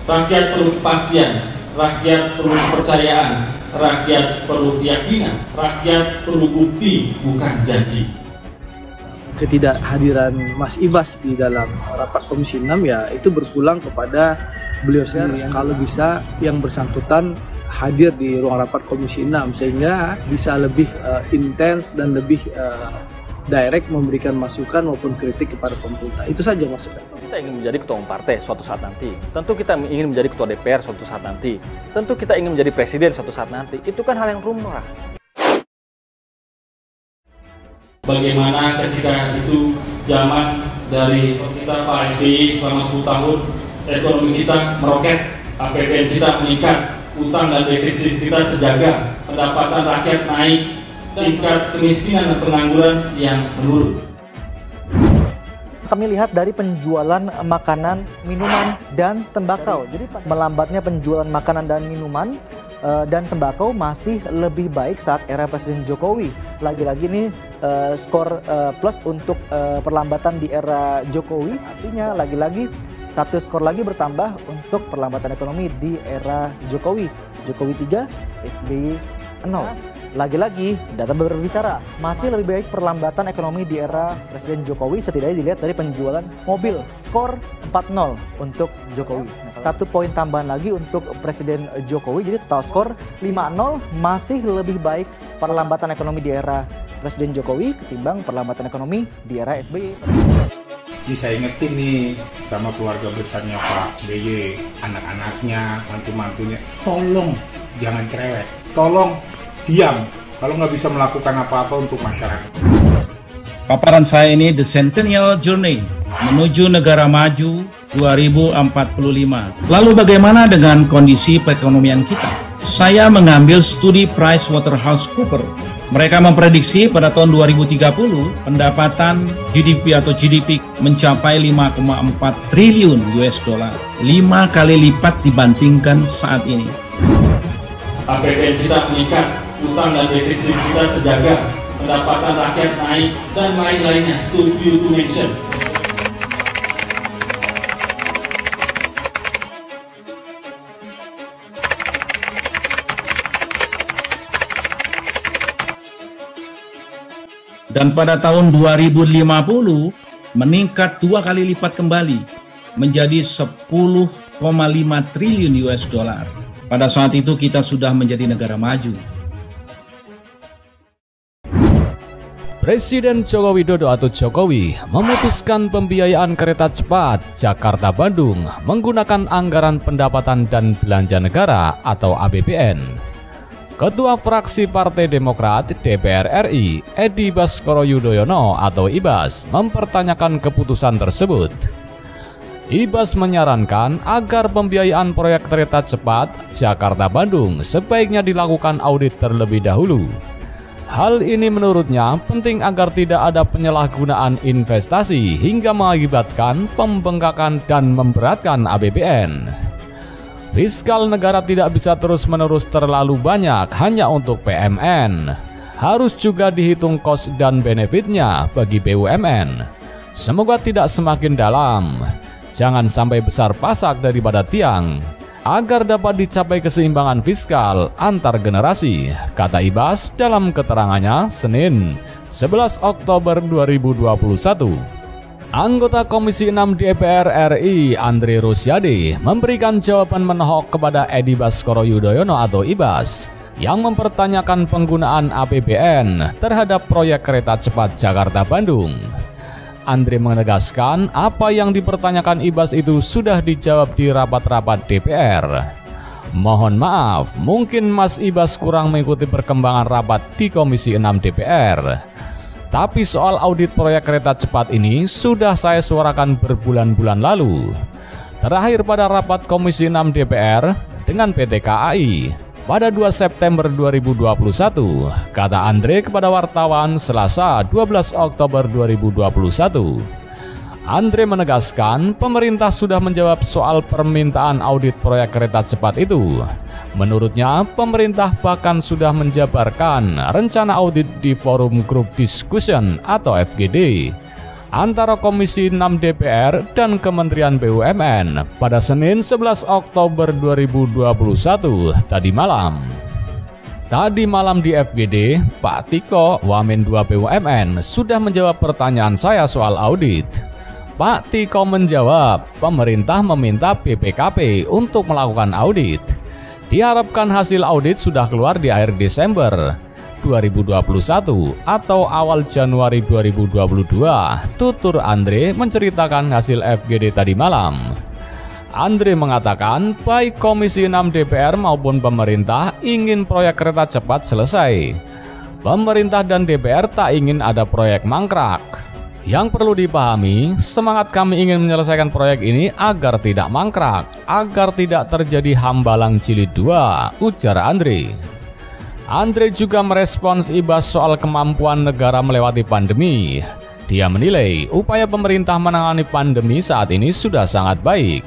Rakyat perlu kepastian, rakyat perlu kepercayaan, rakyat perlu keyakinan, rakyat perlu bukti, bukan janji. Ketidakhadiran Mas Ibas di dalam rapat Komisi 6 ya itu berpulang kepada beliau sendiri. Kalau bisa yang bersangkutan hadir di ruang rapat Komisi 6 sehingga bisa lebih intens dan lebih direct memberikan masukan maupun kritik kepada pemerintah. Itu saja maksudnya. Kita ingin menjadi ketua umum partai suatu saat nanti. Tentu kita ingin menjadi ketua DPR suatu saat nanti. Tentu kita ingin menjadi presiden suatu saat nanti. Itu kan hal yang lumrah. Bagaimana ketika itu zaman dari kita Pak SBY selama 10 tahun, ekonomi kita meroket, APBN kita meningkat, utang dan defisit kita terjaga, pendapatan rakyat naik, tingkat kemiskinan dan pengangguran yang menurun. Kami lihat dari penjualan makanan, minuman, dan tembakau. Jadi melambatnya penjualan makanan dan minuman dan tembakau masih lebih baik saat era Presiden Jokowi. Lagi-lagi nih skor plus untuk perlambatan di era Jokowi. Artinya lagi-lagi satu skor lagi bertambah untuk perlambatan ekonomi di era Jokowi. Jokowi 3, SBY 0. Lagi-lagi data berbicara, masih lebih baik perlambatan ekonomi di era Presiden Jokowi setidaknya dilihat dari penjualan mobil. Skor 4-0 untuk Jokowi. Satu poin tambahan lagi untuk Presiden Jokowi, jadi total skor 5-0, masih lebih baik perlambatan ekonomi di era Presiden Jokowi ketimbang perlambatan ekonomi di era SBY. Jadi saya ingetin nih sama keluarga besarnya Pak SBY, anak-anaknya, mantu-mantunya, tolong jangan cerewet, tolong diam kalau nggak bisa melakukan apa-apa untuk masyarakat. Paparan saya ini The Centennial Journey menuju negara maju 2045. Lalu bagaimana dengan kondisi perekonomian kita? Saya mengambil studi PricewaterhouseCoopers. Mereka memprediksi pada tahun 2030 pendapatan GDP atau GDP mencapai 5,4 triliun US dollar, 5 kali lipat dibandingkan saat ini. APBN kita meningkat, utang dan defisit kita terjaga, pendapatan rakyat naik, dan lain-lainnya, to mention. Dan pada tahun 2050 meningkat 2 kali lipat kembali menjadi 10,5 triliun US dollar. Pada saat itu kita sudah menjadi negara maju. Presiden Joko Widodo atau Jokowi memutuskan pembiayaan kereta cepat Jakarta-Bandung menggunakan anggaran pendapatan dan belanja negara atau APBN. Ketua fraksi Partai Demokrat DPR RI, Edi Baskoro Yudhoyono atau Ibas, mempertanyakan keputusan tersebut. Ibas menyarankan agar pembiayaan proyek kereta cepat Jakarta-Bandung sebaiknya dilakukan audit terlebih dahulu. Hal ini menurutnya penting agar tidak ada penyalahgunaan investasi hingga mengakibatkan pembengkakan dan memberatkan APBN. Fiskal negara tidak bisa terus-menerus terlalu banyak hanya untuk PMN. Harus juga dihitung kos dan benefitnya bagi BUMN. Semoga tidak semakin dalam. Jangan sampai besar pasak daripada tiang. Agar dapat dicapai keseimbangan fiskal antar generasi, kata Ibas dalam keterangannya Senin 11 Oktober 2021. Anggota Komisi 6 DPR RI Andre Rosiade memberikan jawaban menohok kepada Edi Baskoro Yudhoyono atau Ibas yang mempertanyakan penggunaan APBN terhadap proyek kereta cepat Jakarta-Bandung. Andre menegaskan apa yang dipertanyakan Ibas itu sudah dijawab di rapat-rapat DPR. Mohon maaf, mungkin Mas Ibas kurang mengikuti perkembangan rapat di Komisi 6 DPR. Tapi soal audit proyek kereta cepat ini sudah saya suarakan berbulan-bulan lalu. Terakhir pada rapat Komisi 6 DPR dengan PT KAI pada 2 September 2021, kata Andre kepada wartawan Selasa 12 Oktober 2021. Andre menegaskan pemerintah sudah menjawab soal permintaan audit proyek kereta cepat itu. Menurutnya, pemerintah bahkan sudah menjabarkan rencana audit di Forum Group Discussion atau FGD. antara Komisi 6 DPR dan Kementerian BUMN pada Senin 11 Oktober 2021 tadi malam. Tadi malam di FGD, Pak Tiko, Wamen 2 BUMN, sudah menjawab pertanyaan saya soal audit. Pak Tiko menjawab, pemerintah meminta BPKP untuk melakukan audit. Diharapkan hasil audit sudah keluar di akhir Desember 2021 atau awal Januari 2022, tutur Andre menceritakan hasil FGD tadi malam. Andre mengatakan baik Komisi 6 DPR maupun pemerintah ingin proyek kereta cepat selesai. Pemerintah dan DPR tak ingin ada proyek mangkrak. Yang perlu dipahami, semangat kami ingin menyelesaikan proyek ini agar tidak mangkrak, agar tidak terjadi hambalang jilid 2, ujar Andre. Andre juga merespons Ibas soal kemampuan negara melewati pandemi. Dia menilai upaya pemerintah menangani pandemi saat ini sudah sangat baik.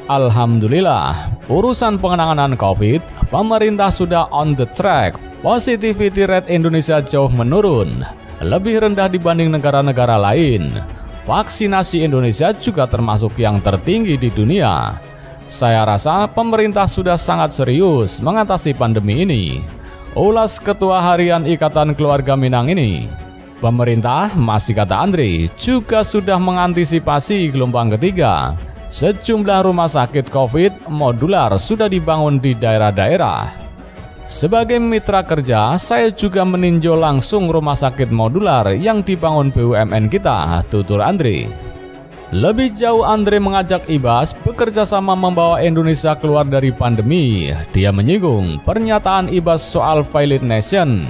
Alhamdulillah, urusan penanganan COVID, pemerintah sudah on the track. Positivity rate Indonesia jauh menurun, lebih rendah dibanding negara-negara lain. Vaksinasi Indonesia juga termasuk yang tertinggi di dunia. Saya rasa pemerintah sudah sangat serius mengatasi pandemi ini. Ulas Ketua Harian Ikatan Keluarga Minang ini. Pemerintah, masih kata Andre, juga sudah mengantisipasi gelombang ketiga. Sejumlah rumah sakit COVID modular sudah dibangun di daerah-daerah. Sebagai mitra kerja, saya juga meninjau langsung rumah sakit modular yang dibangun BUMN kita, tutur Andre. Lebih jauh Andre mengajak Ibas bekerja sama membawa Indonesia keluar dari pandemi. Dia menyinggung pernyataan Ibas soal Violent Nation.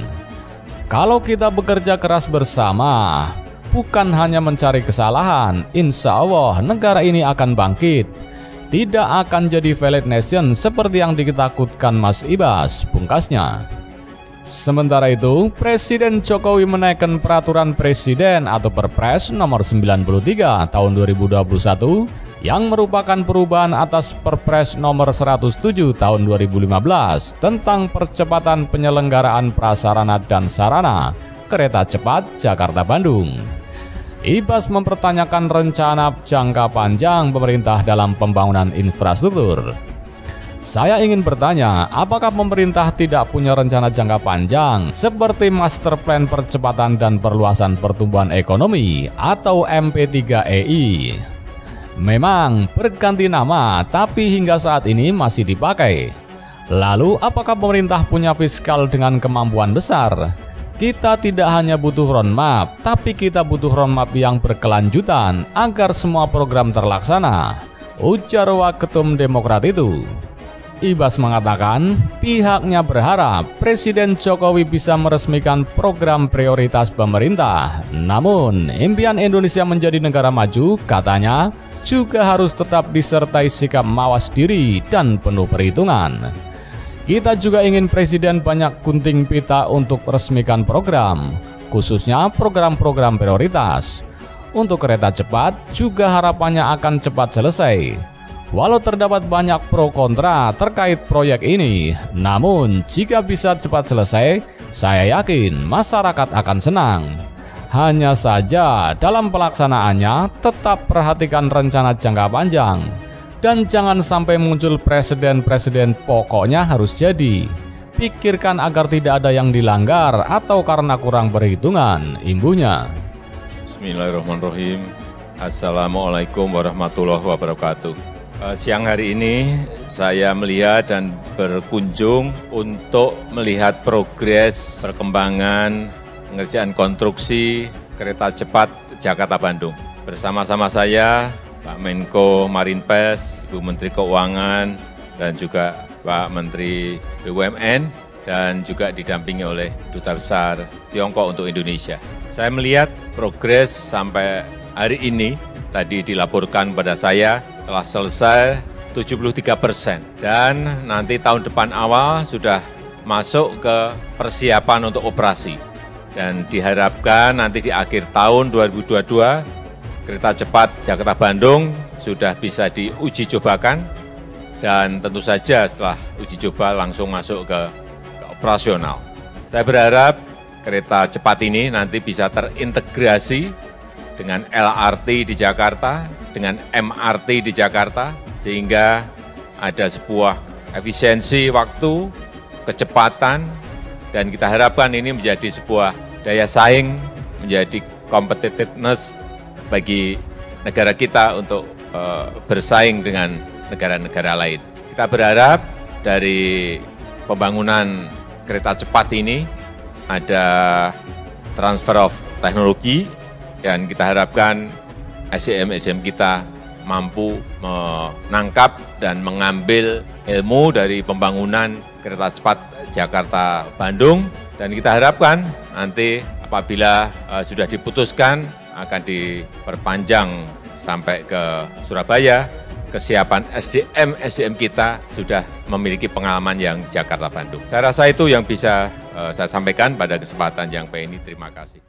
Kalau kita bekerja keras bersama, bukan hanya mencari kesalahan, insya Allah negara ini akan bangkit. Tidak akan jadi violent nation seperti yang ditakutkan Mas Ibas, pungkasnya. Sementara itu, Presiden Jokowi menaikkan peraturan Presiden atau Perpres nomor 93 tahun 2021 yang merupakan perubahan atas Perpres nomor 107 tahun 2015 tentang percepatan penyelenggaraan prasarana dan sarana kereta cepat Jakarta-Bandung. Ibas mempertanyakan rencana jangka panjang pemerintah dalam pembangunan infrastruktur. Saya ingin bertanya, apakah pemerintah tidak punya rencana jangka panjang seperti Master Plan Percepatan dan Perluasan Pertumbuhan Ekonomi atau MP3EI? Memang berganti nama, tapi hingga saat ini masih dipakai. Lalu, apakah pemerintah punya fiskal dengan kemampuan besar? Kita tidak hanya butuh roadmap, tapi kita butuh roadmap yang berkelanjutan agar semua program terlaksana, ujar Waketum Demokrat itu. Ibas mengatakan pihaknya berharap Presiden Jokowi bisa meresmikan program prioritas pemerintah. Namun, impian Indonesia menjadi negara maju, katanya, juga harus tetap disertai sikap mawas diri dan penuh perhitungan. Kita juga ingin Presiden banyak gunting pita untuk resmikan program, khususnya program-program prioritas. Untuk kereta cepat, juga harapannya akan cepat selesai. Walau terdapat banyak pro kontra terkait proyek ini, namun jika bisa cepat selesai, saya yakin masyarakat akan senang. Hanya saja dalam pelaksanaannya tetap perhatikan rencana jangka panjang. Dan jangan sampai muncul presiden-presiden pokoknya harus jadi. Pikirkan agar tidak ada yang dilanggar atau karena kurang perhitungan, imbunya. Bismillahirrahmanirrahim. Assalamualaikum warahmatullahi wabarakatuh. Siang hari ini saya melihat dan berkunjung untuk melihat progres perkembangan pengerjaan konstruksi kereta cepat Jakarta-Bandung. Bersama-sama saya Pak Menko Marinvest, Ibu Menteri Keuangan, dan juga Pak Menteri BUMN, dan juga didampingi oleh Duta Besar Tiongkok untuk Indonesia. Saya melihat progres sampai hari ini, tadi dilaporkan pada saya, telah selesai 73%. Dan nanti tahun depan awal sudah masuk ke persiapan untuk operasi. Dan diharapkan nanti di akhir tahun 2022, kereta cepat Jakarta-Bandung sudah bisa diuji cobakan, dan tentu saja setelah uji coba langsung masuk ke operasional. Saya berharap kereta cepat ini nanti bisa terintegrasi dengan LRT di Jakarta, dengan MRT di Jakarta, sehingga ada sebuah efisiensi waktu, kecepatan, dan kita harapkan ini menjadi sebuah daya saing, menjadi competitiveness bagi negara kita untuk bersaing dengan negara-negara lain. Kita berharap dari pembangunan kereta cepat ini ada transfer of teknologi, dan kita harapkan SDM kita mampu menangkap dan mengambil ilmu dari pembangunan kereta cepat Jakarta-Bandung, dan kita harapkan nanti apabila sudah diputuskan akan diperpanjang sampai ke Surabaya, kesiapan SDM kita sudah memiliki pengalaman yang Jakarta-Bandung. Saya rasa itu yang bisa saya sampaikan pada kesempatan yang baik ini. Terima kasih.